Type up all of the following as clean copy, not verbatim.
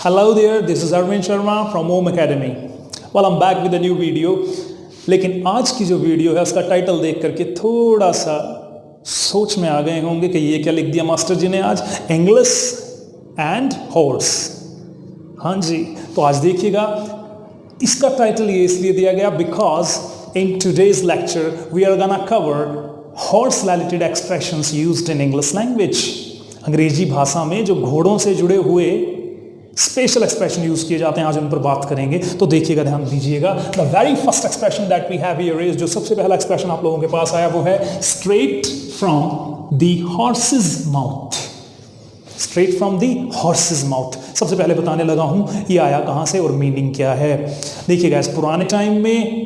Hello there, this is Arvind Sharma from Om Academy. Well, I'm back with a new video. लेकिन आज की जो video है उसका टाइटल देख करके थोड़ा सा सोच में आ गए होंगे कि ये क्या लिख दिया मास्टर जी ने आज, इंग्लिश एंड हॉर्स। हाँ जी, तो आज देखिएगा इसका टाइटल ये इसलिए दिया गया because in today's lecture we are gonna cover horse related expressions used in English language. अंग्रेजी भाषा में जो घोड़ों से जुड़े हुए स्पेशल एक्सप्रेशन यूज किए जाते हैं, आज उन पर बात करेंगे। तो देखिएगा, ध्यान दीजिएगा। The very first expression that we have here is, जो सबसे पहला एक्सप्रेशन आप लोगों के पास आया वो है straight from the horse's mouth. Straight from the horse's mouth. सबसे पहले बताने लगा हूं ये आया कहां से और मीनिंग क्या है। देखिएगा, इस पुराने टाइम में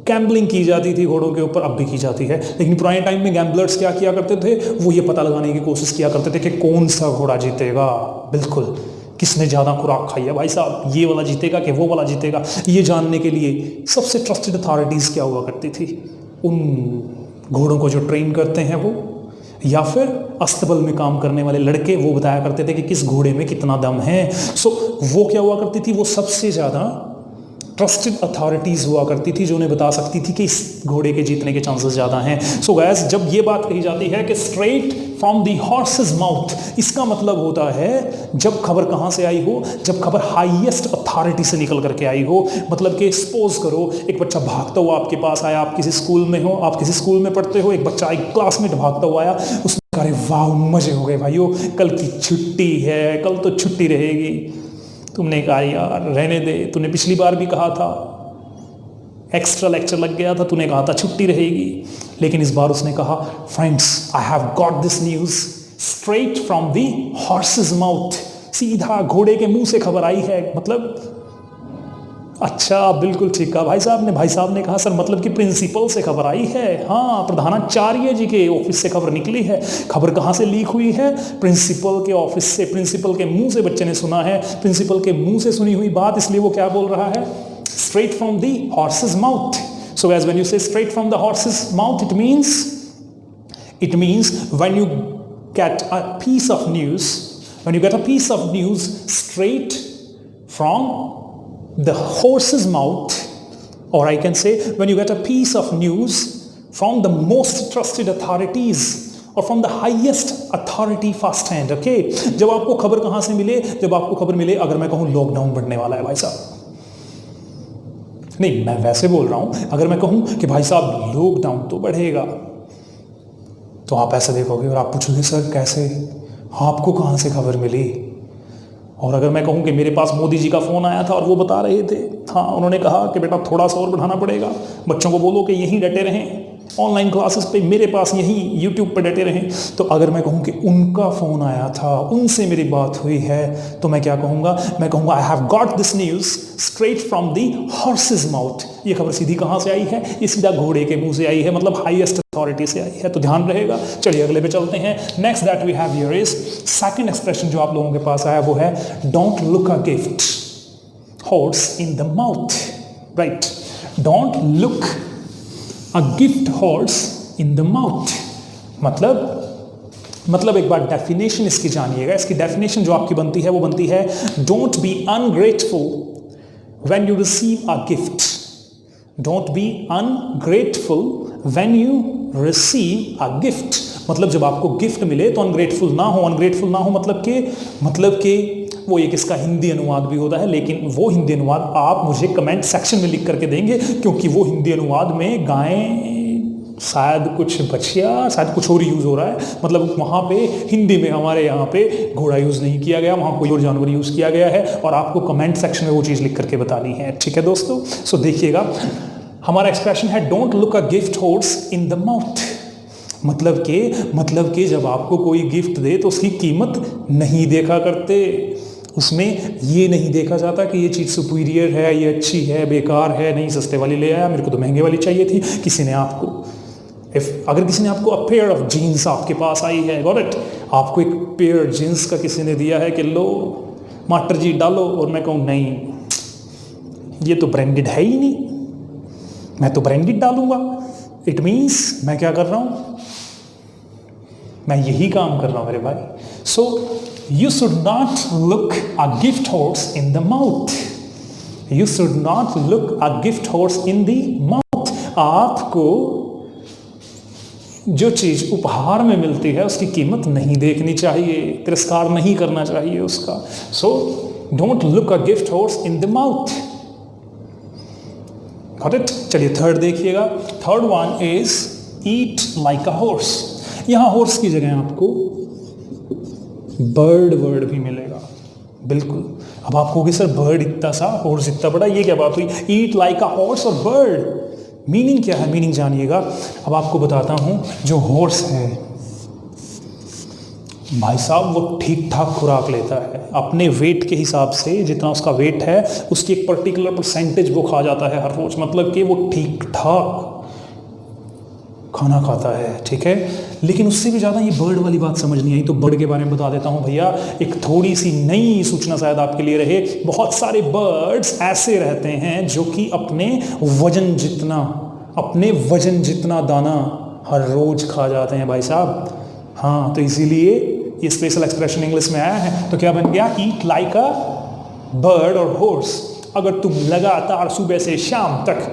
गैम्बलिंग की जाती थी घोड़ों के ऊपर, अब भी की जाती है, लेकिन पुराने टाइम में गैम्बलर्स क्या किया करते थे, वो ये पता लगाने की कोशिश किया करते थे कि कौन सा घोड़ा जीतेगा। बिल्कुल, किसने ज़्यादा खुराक खाई है भाई साहब, ये वाला जीतेगा कि वो वाला जीतेगा। ये जानने के लिए सबसे ट्रस्टेड अथॉरिटीज़ क्या हुआ करती थी, उन घोड़ों को जो ट्रेन करते हैं वो, या फिर अस्तबल में काम करने वाले लड़के, वो बताया करते थे कि किस घोड़े में कितना दम है। सो वो क्या हुआ करती थी, वो सबसे ज़्यादा ट्रस्टेड अथॉरिटीज़ हुआ करती थी जो उन्हें बता सकती थी कि इस घोड़े के जीतने के चांसेस ज़्यादा हैं। सो गैस, जब ये बात कही जाती है कि straight from the horse's mouth, इसका मतलब होता है जब खबर कहाँ से आई हो, जब खबर हाईएस्ट अथॉरिटी से निकल करके आई हो। मतलब कि सपोज करो एक बच्चा भागता हुआ आपके पास आया, आप किसी स्कूल में हो, आप किसी स्कूल में पढ़ते हो, एक बच्चा एक क्लासमेट भागता हुआ आया, उसने कहा अरे वाह मजे हो गए भाइयों, कल की छुट्टी है, कल तो छुट्टी रहेगी। तुमने कहा यार रहने दे, तूने पिछली बार भी कहा था, एक्स्ट्रा लेक्चर लग गया था, तूने कहा था छुट्टी रहेगी, लेकिन इस बार उसने कहा friends I have got this news straight from the horse's mouth. सीधा घोड़े के मुंह से खबर आई है। मतलब अच्छा, बिल्कुल ठीक कहा भाई साहब ने कहा सर मतलब कि प्रिंसिपल से खबर आई है। हाँ, प्रधानाचार्य जी के ऑफिस से खबर निकली है। खबर कहाँ से लीक हुई है, प्रिंसिपल के ऑफिस से, प्रिंसिपल के मुंह से बच्चे ने सुना है। प्रिंसिपल के मुंह से सुनी हुई बात, इसलिए वो क्या बोल रहा है, straight from the horse's mouth. So as when you say straight from the horse's mouth, it means when you get a piece of news straight from the horse's mouth, or I can say when you get a piece of news from the most trusted authorities or from the highest authority first hand. Okay, जब आपको खबर कहां से मिले, जब आपको खबर मिले, अगर मैं कहूं लॉकडाउन बढ़ने वाला है भाई साहब, नहीं मैं वैसे बोल रहा हूं, अगर मैं कहूं कि भाई साहब लॉकडाउन तो बढ़ेगा, तो आप ऐसे देखोगे और आप पूछोगे सर कैसे, आपको कहां से खबर मिली। और अगर मैं कहूं कि मेरे पास मोदी जी का फ़ोन आया था और वो बता रहे थे, हाँ उन्होंने कहा कि बेटा थोड़ा सा और बढ़ाना पड़ेगा, बच्चों को बोलो कि यहीं डटे रहें, ऑनलाइन क्लासेस पे मेरे पास यहीं यूट्यूब पे डटे रहें। तो अगर मैं कहूं कि उनका फ़ोन आया था, उनसे मेरी बात हुई है, तो मैं क्या कहूँगा, मैं कहूँगा I have got this news straight from the horse's mouth. ये खबर सीधी कहाँ से आई है, ये सीधा घोड़े के मुंह से आई है, मतलब हाईएस्ट अथॉरिटी से आई है। तो ध्यान रहेगा। चलिए अगले पे चलते हैं। Next that we have here is, second expression जो आप लोगों के पास आया वो है don't look a gift horse in the mouth. Right, don't look a gift horse in the mouth. मतलब एक बार डेफिनेशन इसकी जानिएगा। इसकी डेफिनेशन जो आपकी बनती है वो बनती है don't be ungrateful when you receive a gift. Don't be ungrateful when you receive a gift. मतलब जब आपको गिफ्ट मिले तो अनग्रेटफुल ना हो। अनग्रेटफुल ना हो मतलब कि वो एक इसका हिंदी अनुवाद भी होता है, लेकिन वो हिंदी अनुवाद आप मुझे कमेंट सेक्शन में लिख करके देंगे, क्योंकि वो हिंदी अनुवाद में गायें, शायद कुछ बछिया, शायद कुछ और यूज़ हो रहा है। मतलब वहाँ पे हिंदी में हमारे यहाँ पे घोड़ा यूज़ नहीं किया गया, वहाँ कोई और जानवर यूज़ किया गया है, और आपको कमेंट सेक्शन में वो चीज़ लिख करके बतानी है। ठीक है दोस्तों, सो देखिएगा, हमारा एक्सप्रेशन है don't look a gift horse in the mouth. मतलब कि जब आपको कोई गिफ्ट दे तो उसकी कीमत नहीं देखा करते। उसमें ये नहीं देखा जाता कि ये चीज़ सुपीरियर है, ये अच्छी है, बेकार है, नहीं सस्ते वाली ले आया, मेरे को तो महंगे वाली चाहिए थी। अगर किसी ने आपको अ पेयर ऑफ जीन्स आपके पास आई है, गॉट इट, आपको एक पेयर जीन्स का किसी ने दिया है कि लो मास्टर जी डालो, और मैं कहूँ नहीं ये तो ब्रांडेड है ही नहीं, मैं तो ब्रांडेड डालूंगा। इट मीन्स मैं क्या कर रहा हूँ, मैं यही काम कर रहा हूँ मेरे भाई। सो You should not look a gift horse in the mouth. You should not look a gift horse in the mouth. आपको जो चीज उपहार में मिलती है उसकी कीमत नहीं देखनी चाहिए, तिरस्कार नहीं करना चाहिए उसका. So don't look a gift horse in the mouth. Got it? चलिए थर्ड देखिएगा. Third one is eat like a horse. यहां हॉर्स की जगह आपको बर्ड वर्ड भी मिलेगा. बिल्कुल. अब आप कहोगे सर बर्ड इतना सा, हॉर्स इतना बड़ा, ये क्या बात हुई? ईट लाइक अ हॉर्स और बर्ड, मीनिंग क्या है? मीनिंग जानिएगा. अब आपको बताता हूं. जो हॉर्स है भाई साहब, वो ठीक ठाक खुराक लेता है अपने वेट के हिसाब से. जितना उसका वेट है उसकी एक पर्टिकुलर परसेंटेज वो खा जाता है हर रोज. मतलब कि वो ठीक ठाक खाना खाता है, ठीक है. लेकिन उससे भी ज़्यादा ये बर्ड वाली बात समझ नहीं आई, तो बर्ड के बारे में बता देता हूँ भैया. एक थोड़ी सी नई सूचना शायद आपके लिए रहे. बहुत सारे बर्ड्स ऐसे रहते हैं जो कि अपने वजन जितना दाना हर रोज खा जाते हैं भाई साहब. हाँ, तो इसीलिए ये स्पेशल एक्सप्रेशन इंग्लिश में आया है. तो क्या बन गया? ईट लाइक अ बर्ड और हॉर्स. अगर तुम लगातार सुबह से शाम तक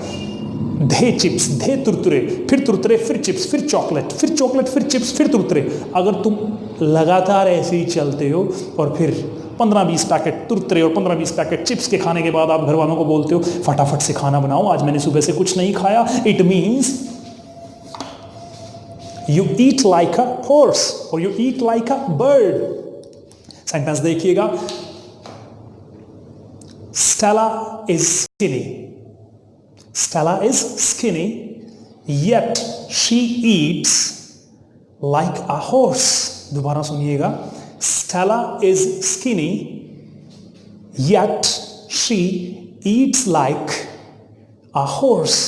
धे चिप्स, धे तुरतुरे, फिर तुरतुरे, फिर चिप्स, फिर चॉकलेट, फिर चॉकलेट, फिर चिप्स, फिर तुरतुरे, अगर तुम लगातार ऐसे ही चलते हो और फिर 15-20 पैकेट तुरतुरे और 15-20 पैकेट चिप्स के खाने के बाद आप घर वालों को बोलते हो फटाफट से खाना बनाओ, आज मैंने सुबह से कुछ नहीं खाया, it means you eat like a horse और you eat like a bird. Sentence देखिएगा. Stella is skinny. Stella is skinny, yet she eats like a horse. दोबारा सुनिएगा. Stella is skinny, yet she eats like a horse.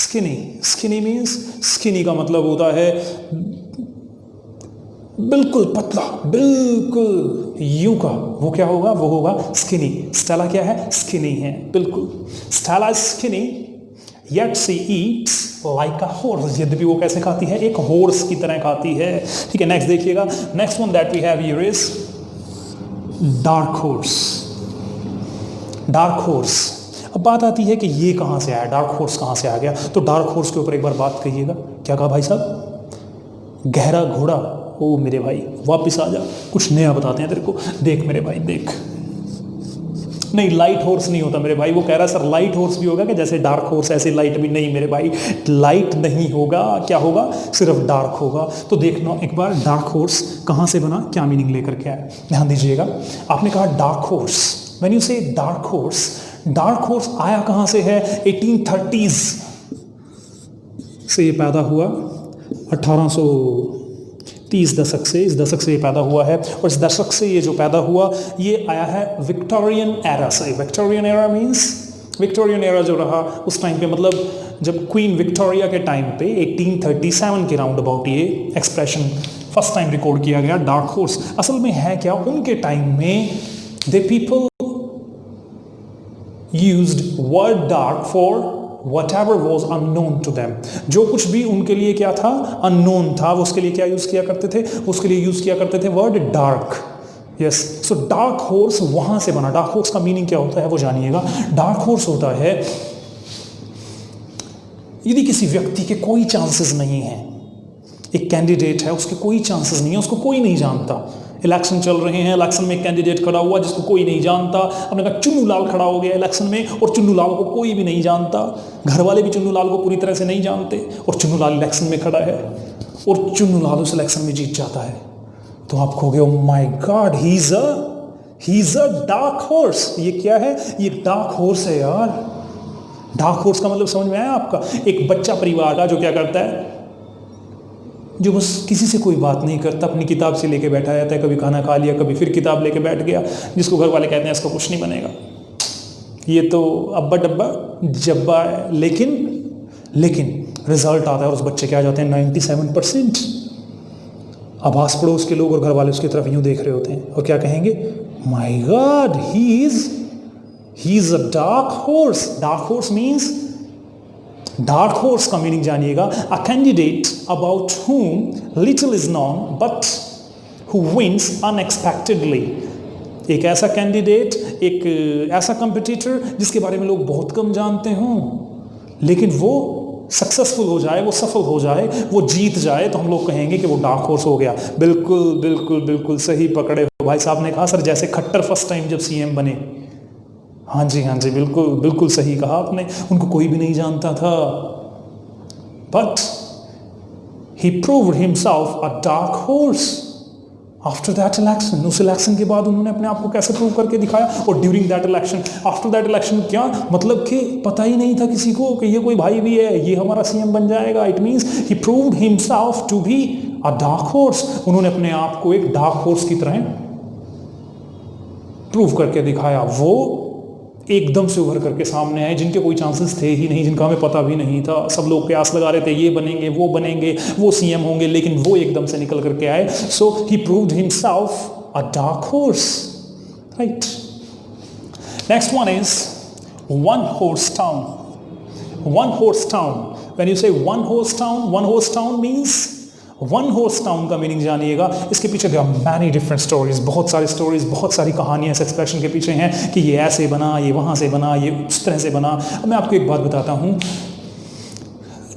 Skinny means, skinny का मतलब होता है बिल्कुल पतला, बिल्कुल यूं का. वो क्या होगा? वो होगा स्किनी. स्टेला क्या है? स्किनी है, बिल्कुल. Stella is skinny yet she eats like a horse. यद्यपि वो कैसे खाती है? एक हॉर्स की तरह खाती है. ठीक है, नेक्स्ट देखिएगा. Next one that we have here is dark horse. Dark horse. अब बात आती है कि ये कहाँ से आया, डार्क हॉर्स कहाँ से आ गया. तो डार्क हॉर्स के ऊपर एक बार बात कहिएगा. क्या कहा भाई साहब? गहरा घोड़ा. ओ मेरे भाई वापस आ जा, कुछ नया बताते हैं तेरे को. देख मेरे भाई देख. नहीं, लाइट हॉर्स नहीं होता मेरे भाई. वो कह रहा है सर लाइट हॉर्स भी होगा कि जैसे डार्क हॉर्स ऐसे लाइट भी. नहीं मेरे भाई, लाइट नहीं होगा. क्या होगा? सिर्फ डार्क होगा. तो देखना एक बार डार्क हॉर्स कहाँ से बना, क्या मीनिंग लेकर के आया. ध्यान दीजिएगा. आपने कहा डार्क हॉर्स. व्हेन यू से डार्क हॉर्स आया कहाँ से है? 1830s से ये पैदा हुआ. 1830 दशक से, इस दशक से ये पैदा हुआ है. और इस दशक से ये जो पैदा हुआ ये आया है विक्टोरियन एरा से. Victorian era means, Victorian era जो रहा उस टाइम पे, मतलब जब क्वीन विक्टोरिया के टाइम पे 1837 के राउंड अबाउट ये एक्सप्रेशन फर्स्ट टाइम रिकॉर्ड किया गया. डार्क हॉर्स असल में है क्या? उनके टाइम में they people used word dark for whatever was unknown to them. जो कुछ भी उनके लिए क्या था? अननोन था. वो उसके लिए क्या यूज किया करते थे? उसके लिए यूज किया करते थे word dark. Yes, so dark horse वहां से बना. डार्क हॉर्स का मीनिंग क्या होता है वो जानिएगा. डार्क हॉर्स होता है यदि किसी व्यक्ति के कोई चांसेस नहीं है, एक कैंडिडेट है उसके कोई चांसेस नहीं है, उसको कोई नहीं जानता. इलेक्शन चल रहे हैं, इलेक्शन में एक कैंडिडेट खड़ा हुआ जिसको कोई नहीं जानता. हमने कहा चुन्नू लाल खड़ा हो गया इलेक्शन में और चुन्नू लाल को कोई भी नहीं जानता. घर वाले भी चुन्नू लाल को पूरी तरह से नहीं जानते और चुन्नू लाल इलेक्शन में खड़ा है और चुन्नू लाल उस इलेक्शन में जीत जाता है. तो आप कहोगे oh my god, he is a dark horse. ये क्या है? ये डार्क हॉर्स है यार. डार्क हॉर्स का मतलब समझ में आया आपका? एक बच्चा परिवार का जो क्या करता है, जो बस किसी से कोई बात नहीं करता, अपनी किताब से लेके बैठा रहता है. कभी खाना खा लिया, कभी फिर किताब लेके बैठ गया, जिसको घर वाले कहते हैं इसका कुछ नहीं बनेगा, ये तो अब्बा डब्बा जब्बा है. लेकिन रिजल्ट आता है और उस बच्चे के आ जाते हैं 97%. अब आस पड़ोस के लोग और घर वाले उसकी तरफ यूं देख रहे होते हैं और क्या कहेंगे? My god, he is a dark horse. Dark horse means, dark horse का मीनिंग जानिएगा. A candidate about whom little is known but who wins unexpectedly. एक ऐसा कैंडिडेट, एक ऐसा कंपटीटर जिसके बारे में लोग बहुत कम जानते हों, लेकिन वो सक्सेसफुल हो जाए, वो सफल हो जाए, वो जीत जाए, तो हम लोग कहेंगे कि वो डार्क हॉर्स हो गया। बिल्कुल बिल्कुल बिल्कुल सही पकड़े हो भाई साहब ने कहा। सर जैसे खट्टर फर्स्ट टाइम जब सीएम बने, हाँ जी बिल्कुल बिल्कुल सही कहा आपने, उनको कोई भी नहीं जानता था, but he proved himself a dark horse after that election. उस इलेक्शन के बाद उन्होंने अपने आप को कैसे प्रूव करके दिखाया, और during that election, after that election, क्या मतलब कि पता ही नहीं था किसी को कि ये कोई भाई भी है, ये हमारा सीएम बन जाएगा। It means he proved himself to be a dark horse. उन्होंने अपने आप को एक डार्क हॉर्स की तरह प्रूव करके दिखाया। वो एकदम से उभर करके सामने आए, जिनके कोई चांसेस थे ही नहीं, जिनका हमें पता भी नहीं था। सब लोग प्यास लगा रहे थे, ये बनेंगे, वो सीएम होंगे, लेकिन वो एकदम से निकल करके आए। So he proved himself a dark horse, right. Next one is one horse town. One horse town, when you say one horse town means, one horse town का मीनिंग जानिएगा। इसके पीछे there are many different stories, बहुत सारी stories, बहुत सारी कहानियां इस एक्सप्रेशन के पीछे हैं कि ये ऐसे बना, ये वहाँ से बना, ये उस तरह से बना। अब मैं आपको एक बात बताता हूँ।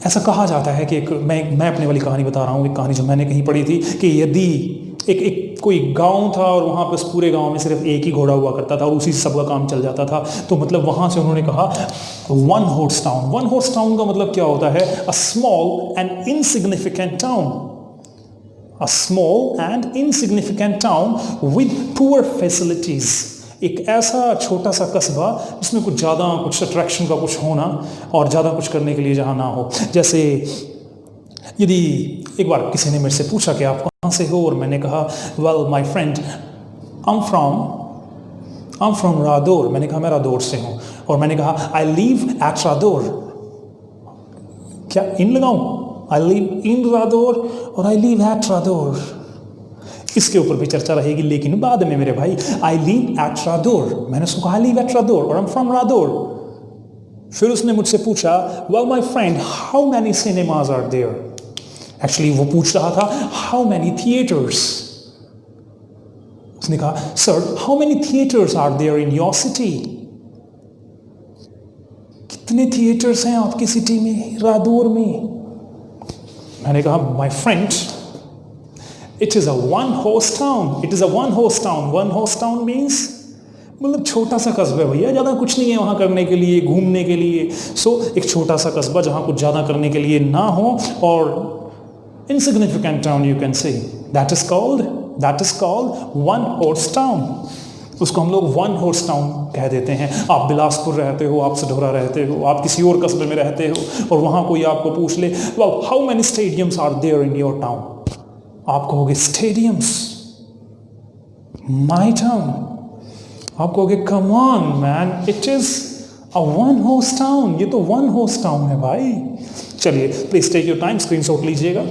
ऐसा कहा जाता है कि मैं अपने वाली कहानी बता रहा हूँ, एक कहानी जो मैंने कहीं पढ़ी थी कि यदि एक कोई गांव था और वहाँ पर उस पूरे गांव में सिर्फ एक ही घोड़ा हुआ करता था और उसी से सबका काम चल जाता था, तो मतलब वहाँ से उन्होंने कहा one horse town. One horse town का मतलब क्या होता है? A small and insignificant town, a small and insignificant town with poor facilities। एक ऐसा छोटा सा कस्बा जिसमें कुछ ज़्यादा कुछ अट्रैक्शन का कुछ होना और ज़्यादा कुछ करने के लिए जहाँ ना हो। जैसे यदि एक बार किसी ने मेरे से पूछा कि आप कहाँ से हो, और मैंने कहा well my friend I am from Radaur. मैंने कहा मैं रादौर से हूँ, और मैंने कहा आई लिव एट रादौर। क्या इन लगाऊँ? I live in रादौर और I live at रादौर। इसके ऊपर भी चर्चा रहेगी, लेकिन बाद में मेरे भाई। I live at रादौर, मैंने उसको कहा I live at रादौर और I'm from रादौर। फिर उसने मुझसे पूछा well my friend how many cinemas are there। Actually वो पूछ रहा था how many theaters। उसने कहा sir how many theaters are there in your city। कितने थिएटर्स हैं आपकी सिटी में, रादौर में? मैंने कहा my friend it is a one horse town. It is a one horse town. One horse town means मतलब छोटा सा कस्बा है भैया, ज़्यादा कुछ नहीं है वहाँ करने के लिए, घूमने के लिए। सो एक छोटा सा कस्बा जहाँ कुछ ज़्यादा करने के लिए ना हो, और insignificant town you can say, that is called one horse town. उसको हम लोग वन हॉर्स टाउन कह देते हैं। आप बिलासपुर रहते हो, आप सढौरा रहते हो, आप किसी और कस्बे में रहते हो, और वहाँ कोई आपको पूछ ले well how many stadiums are there in your town, आप कहोगे स्टेडियम्स, माय टाउन। आप कहोगे come on man it is a one horse town. ये तो वन हॉर्स टाउन है भाई। चलिए please take your time, screenshot लीजिएगा।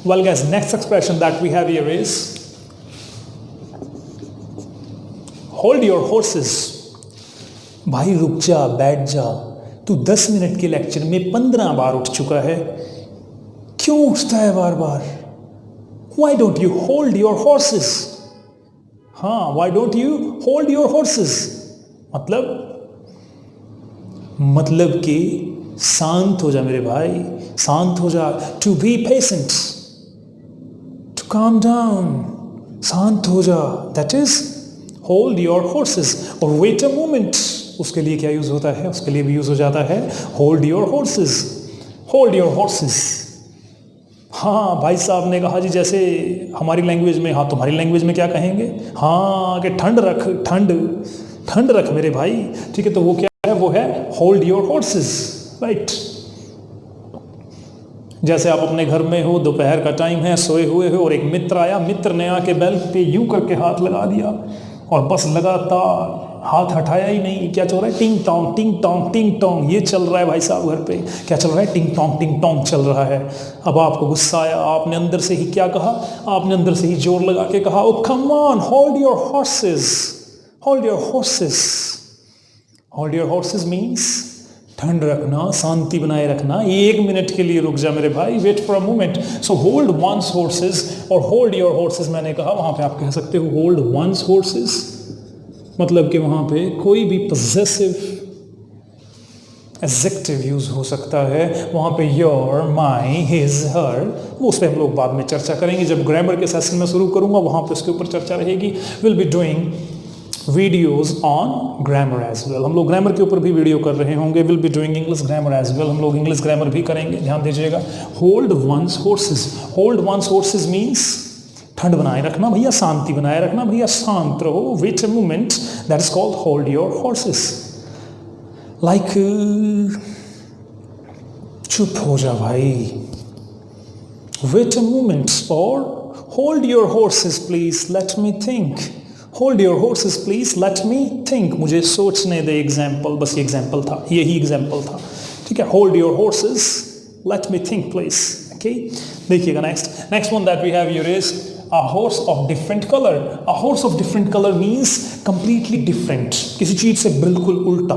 Well guys, next expression that we have here is hold your horses। भाई रुक जा, बैठ जा, तू 10 मिनट के लेक्चर में 15 बार उठ चुका है, क्यों उठता है बार बार? Why don't you hold your horses? हाँ, why don't you hold your horses? मतलब कि शांत हो जा मेरे भाई, शांत हो जा। To be patient, to calm down, शांत हो जा, that is hold your horses। और wait a moment, उसके लिए क्या यूज होता है? उसके लिए भी यूज हो जाता है hold your horses, hold your horses। हाँ भाई साहब ने कहा जी, जैसे हमारी लैंग्वेज में, हाँ तुम्हारी लैंग्वेज में क्या कहेंगे? हाँ कि ठंड रख, ठंड रख मेरे भाई। ठीक है, तो वो क्या है? वो है होल्ड योर हॉर्सेस, राइट। जैसे आप अपने घर में हो, दोपहर का टाइम है, सोए हुए हो, और एक मित्र आया, मित्र ने आके बेल पे यूं करके हाथ लगा दिया, और बस लगातार हाथ हटाया ही नहीं। क्या चल रहा है? टिंग टोंग टिंग टोंग टिंग टोंग, ये चल रहा है भाई साहब घर पे। क्या चल रहा है? टिंग टोंग चल रहा है। अब आपको गुस्सा आया, आपने अंदर से ही क्या कहा? आपने अंदर से ही जोर लगा के कहा, oh come on hold your horses, hold your horses. Hold your horses means ठंड रखना, शांति बनाए रखना। 1 मिनट के लिए रुक जा मेरे भाई, wait for a moment. So hold once horses और होल्ड योर हॉर्सेस मैंने कहा, वहां पे आप कह सकते हो होल्ड वंस हॉर्सेस, मतलब कि वहां पे कोई भी पॉजेसिव एडजेक्टिव यूज हो सकता है। वहां पे योर, माई, हिज, हर, वो उस पर हम लोग बाद में चर्चा करेंगे। जब ग्रामर के सेशन में शुरू करूंगा वहां पे उसके ऊपर चर्चा रहेगी। Will be doing videos on grammar as well. हम लोग ग्रामर के ऊपर भी वीडियो कर रहे होंगे। Will be doing English grammar as well. हम लोग इंग्लिश ग्रामर भी करेंगे, ध्यान दीजिएगा। Hold once horses. Hold once horses means ठंड बनाए रखना भैया, शांति बनाए रखना भैया, शांत रहो। Wait a moment, that is called hold your horses. Like चुप हो जा भाई, वेट अ मोमेंट, और hold your horses please, let me think. Hold your horses please, let me think, मुझे सोचने दे। एग्जाम्पल, बस ये एग्जाम्पल था, यही एग्जाम्पल था, ठीक है। Hold your horses, let me think please, okay. देखिएगा next one that we have here is a horse of different color. A horse of different color means completely different, किसी चीज से बिल्कुल उल्टा,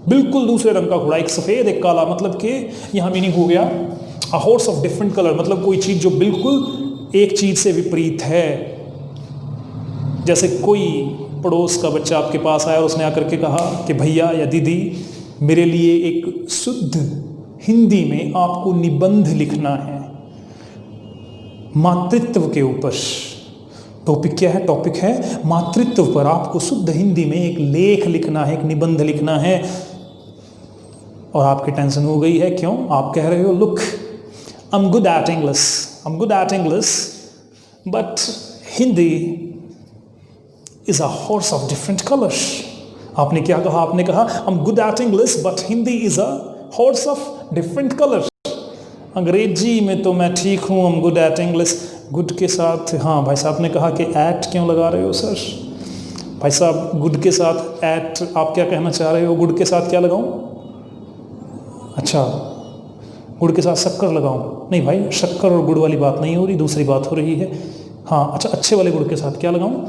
बिल्कुल दूसरे रंग का घोड़ा, एक सफेद एक काला, मतलब कि यहां मीनिंग हो गया a horse of different color, मतलब कोई चीज जो बिल्कुल एक चीज से विपरीत है। जैसे कोई पड़ोस का बच्चा आपके पास आया और उसने आकर के कहा कि भैया या दीदी, मेरे लिए एक शुद्ध हिंदी में आपको निबंध लिखना है मातृत्व के ऊपर। टॉपिक क्या है? टॉपिक है मातृत्व पर। आपको शुद्ध हिंदी में एक लेख लिखना है, एक निबंध लिखना है। और आपकी टेंशन हो गई है, क्यों? आप कह रहे हो look, I am good at English, I am good at English, but Hindi is a horse of different colours. आपने क्या कहा? आपने कहा I am good at English but Hindi is a horse of different colours. अंग्रेजी में तो मैं ठीक हूँ, I am good at English, good के साथ, हाँ भाई साहब ने कहा कि एट क्यों लगा रहे हो सर? भाई साहब गुड के साथ एट, आप क्या कहना चाह रहे हो? गुड के साथ क्या लगाऊं? अच्छा, गुड़ के साथ शक्कर लगाऊं? नहीं भाई, शक्कर और गुड़ वाली बात नहीं हो रही, दूसरी बात हो रही है। हाँ अच्छा, अच्छे वाले गुड़ के साथ क्या लगाऊं?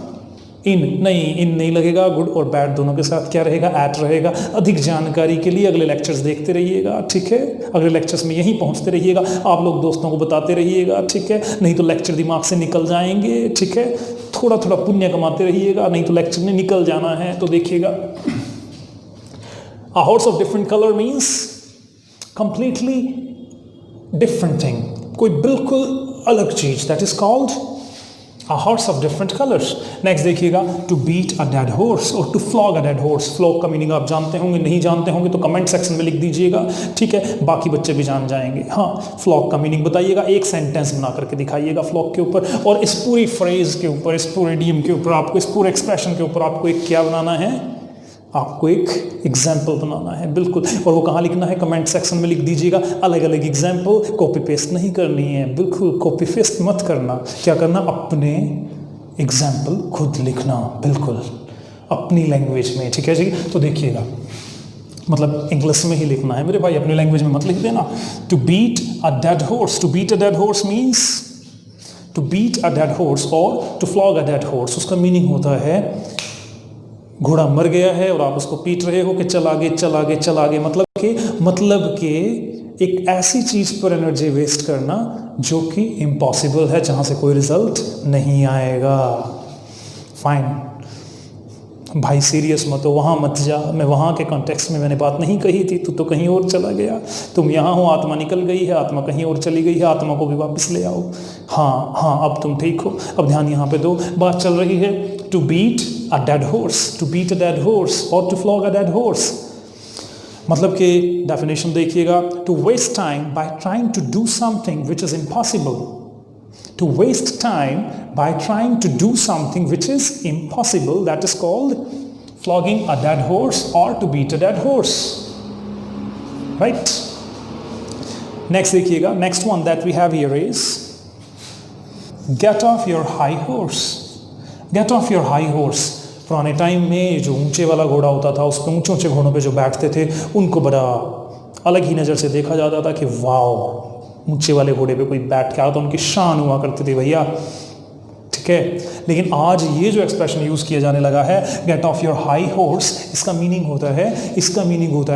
इन नहीं, इन नहीं लगेगा। गुड और बैड दोनों के साथ क्या रहेगा? एट रहेगा। अधिक जानकारी के लिए अगले लेक्चर्स देखते रहिएगा, ठीक है। अगले लेक्चर्स में यहीं पहुंचते रहिएगा, आप लोग दोस्तों को बताते रहिएगा, ठीक है। नहीं तो लेक्चर दिमाग से निकल जाएंगे, ठीक है। थोड़ा थोड़ा पुण्य कमाते रहिएगा, नहीं तो लेक्चर में निकल जाना है। तो देखिएगा, a horse of different colour means completely different thing, कोई बिल्कुल अलग चीज, that is called A horse of different colors. Next देखिएगा, to beat a dead horse और to flog a dead horse. Flog का मीनिंग आप जानते होंगे, नहीं जानते होंगे तो कमेंट सेक्शन में लिख दीजिएगा, ठीक है। बाकी बच्चे भी जान जाएंगे। हाँ, फ्लॉग का मीनिंग बताइएगा, एक सेंटेंस बना करके दिखाइएगा फ्लॉग के ऊपर। और इस पूरी फ्रेज के ऊपर, इस पूरे इडियम के ऊपर, आपको इस पूरे एक्सप्रेशन के ऊपर आपको एक क्या बनाना है? आपको एक एग्जाम्पल बनाना है, बिल्कुल। और वो कहाँ लिखना है? कमेंट सेक्शन में लिख दीजिएगा। अलग अलग एग्जाम्पल, कॉपी पेस्ट नहीं करनी है, बिल्कुल कॉपी पेस्ट मत करना। क्या करना? अपने एग्जाम्पल खुद लिखना, बिल्कुल अपनी लैंग्वेज में, ठीक है जी। तो देखिएगा, मतलब इंग्लिश में ही लिखना है मेरे भाई, अपनी लैंग्वेज में मत लिख देना। To beat a dead horse, to beat a dead horse means to beat a dead horse और to flog a dead horse. उसका मीनिंग होता है घोड़ा मर गया है और आप उसको पीट रहे हो कि चल आगे चल आगे चल आगे, मतलब कि एक ऐसी चीज पर एनर्जी वेस्ट करना जो कि इम्पॉसिबल है, जहां से कोई रिजल्ट नहीं आएगा। फाइन भाई, सीरियस मत हो, वहां मत जा। मैं वहां के कॉन्टेक्स्ट में मैंने बात नहीं कही थी, तू तो कहीं और चला गया। तुम यहाँ हो, आत्मा निकल गई है, आत्मा कहीं और चली गई है, आत्मा को भी वापस ले आओ। हाँ हाँ, अब तुम ठीक हो, अब ध्यान यहाँ पे दो। बात चल रही है to beat a dead horse, to beat a dead horse और to flog a dead horse. मतलब कि डेफिनेशन देखिएगा, to waste time by trying to do something which is impossible. To waste time by trying to do something which is impossible, that is called flogging a dead horse or to beat a dead horse, right? Next देखिएगा, next one that we have here is get off your high horse. Get off your high horse. पुराने time में जो ऊंचे वाला घोड़ा होता था, उस पर ऊंचे ऊंचे घोड़ों पे जो बैठते थे, उनको बड़ा अलग ही नज़र से देखा जाता था कि वाओ, ऊंचे वाले घोड़े पे कोई बैठ के आता, उनकी शान हुआ करती थी भैया, ठीक ठीक है। लेकिन आज ये जो एक्सप्रेशन यूज किया जाने लगा है, get off your high horse, इसका मीनिंग होता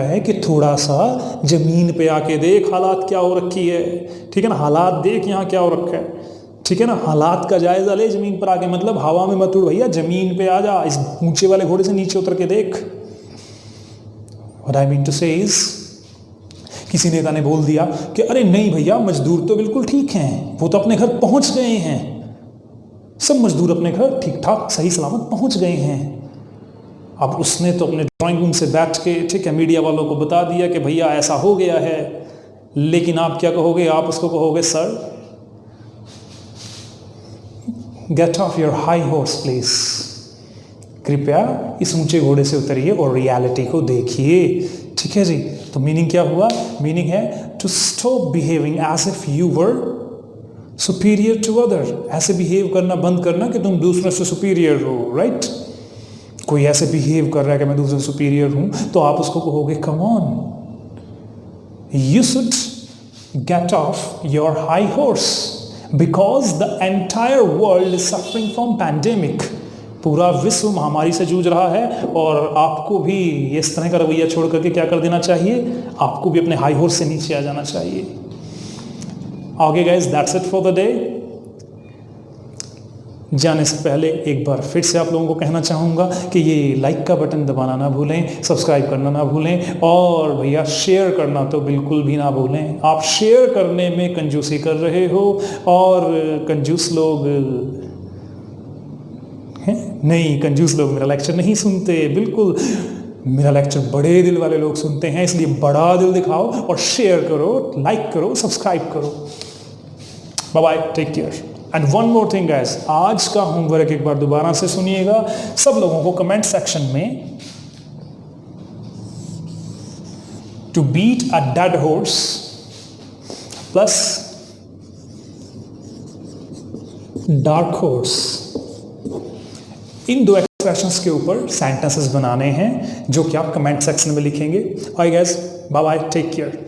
है कि थोड़ा सा जमीन पे आके देख हालात क्या हो रखी है, ठीक है ना, हालात देख यहाँ क्या हो रखा है, ठीक है ना, हालात का जायजा ले जमीन पर आके, मतलब हवा में मत उड़ भैया, जमीन पे आ जा, इस ऊंचे वाले घोड़े से नीचे उतर के देख। व्हाट आई मीन टू से इज, किसी नेता ने बोल दिया कि अरे नहीं भैया, मजदूर तो बिल्कुल ठीक हैं, वो तो अपने घर पहुंच गए हैं, सब मजदूर अपने घर ठीक ठाक सही सलामत पहुंच गए हैं। अब उसने तो अपने ड्राइंग रूम से बैठ के, ठीक है, मीडिया वालों को बता दिया कि भैया ऐसा हो गया है। लेकिन आप क्या कहोगे? आप उसको कहोगे sir get off your high horse please, कृपया इस ऊंचे घोड़े से उतरिए और रियलिटी को देखिए। ठीक है जी। तो मीनिंग क्या हुआ? मीनिंग है to stop behaving as if you were superior to other, ऐसे बिहेव करना बंद करना कि तुम दूसरों से सुपीरियर हो, राइट। कोई ऐसे बिहेव कर रहा है कि मैं दूसरों से सुपीरियर हूं, तो आप उसको कहोगे come on, you should get off your high horse because the entire world is suffering from pandemic. पूरा विश्व महामारी से जूझ रहा है और आपको भी इस तरह का रवैया छोड़ करके क्या कर देना चाहिए? आपको भी अपने हाई हॉर्स से नीचे आ जाना चाहिए। Okay guys, that's it for the day. जाने से पहले एक बार फिर से आप लोगों को कहना चाहूँगा कि ये लाइक का बटन दबाना ना भूलें, सब्सक्राइब करना ना भूलें और भैया शेयर करना तो बिल्कुल भी ना भूलें। आप शेयर करने में कंजूसी कर रहे हो और कंजूस लोग हैं नहीं, कंजूस लोग मेरा लेक्चर नहीं सुनते, बिल्कुल मेरा लेक्चर बड़े दिल वाले लोग सुनते हैं, इसलिए बड़ा दिल दिखाओ और शेयर करो, लाइक करो, सब्सक्राइब करो। Bye bye, take care. And one more thing guys, आज का होमवर्क एक बार दोबारा से सुनिएगा। सब लोगों को कमेंट सेक्शन में to beat a dead horse plus dark horse, इन दो एक्सप्रेशंस के ऊपर सेंटेंसेस बनाने हैं जो कि आप कमेंट सेक्शन में लिखेंगे। Alright guys, bye bye, take care.